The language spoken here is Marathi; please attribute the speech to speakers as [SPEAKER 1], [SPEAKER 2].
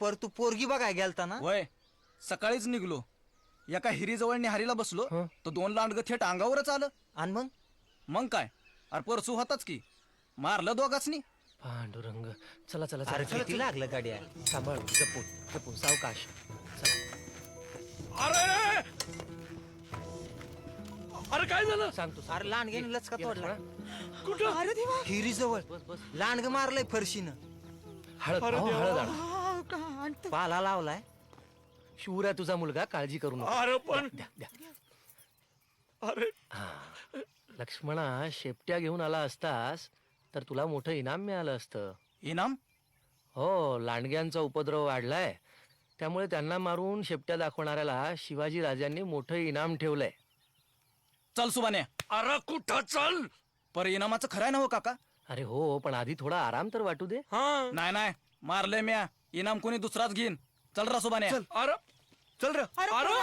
[SPEAKER 1] पर तू पोरगी बघाय गेलता ना?
[SPEAKER 2] वय सकाळीच निघलो, एका हिरीजवळ निहारीला बसलो तर 2 लांडगं थेट अंगावरच आलं.
[SPEAKER 1] आणि
[SPEAKER 2] मग काय, अरे परसू होताच की, मारलं दोघांनी.
[SPEAKER 3] पांडुरंग, चला चला
[SPEAKER 1] अरे
[SPEAKER 3] चला
[SPEAKER 1] किती लागलं गाड्या?
[SPEAKER 3] सांभाळ, जपून जपून सावकाश.
[SPEAKER 4] अरे अरे काय झालं?
[SPEAKER 3] सांगतो
[SPEAKER 1] अरे लांडग्याने लचका तोडला.
[SPEAKER 4] कुठं?
[SPEAKER 1] अरे देवा, हिरीजवळ
[SPEAKER 3] बस बस.
[SPEAKER 1] लांडग मारलंय फरशीनं.
[SPEAKER 3] हळद हळद आण.
[SPEAKER 1] पाला लावलाय.
[SPEAKER 3] शूर आहे तुझा मुलगा, काळजी करू नको.
[SPEAKER 4] अरे पण
[SPEAKER 3] द्या द्या.
[SPEAKER 4] अरे
[SPEAKER 3] लक्ष्मणा, शेपट्या घेऊन आला असतास तर तुला मोठं इनाम मिळालं असतं.
[SPEAKER 2] इनाम?
[SPEAKER 3] हो, लांडग्यांचा उपद्रव वाढलाय, त्यामुळे त्यांना मारून शेपट्या दाखवणाऱ्याला शिवाजी राजांनी मोठं इनाम ठेवलंय.
[SPEAKER 2] चल सुबाने.
[SPEAKER 4] अरे कुठं चल?
[SPEAKER 2] पर इनामाचं खरंय ना हो काका?
[SPEAKER 3] अरे हो, पण आधी थोडा आराम तर वाटू दे.
[SPEAKER 4] हा
[SPEAKER 2] नाही नाही, मारलंय म्या, इनाम कोणी दुसराच घेईन. चल रा सुबाने.
[SPEAKER 4] अरे
[SPEAKER 2] चल रे.
[SPEAKER 4] अरे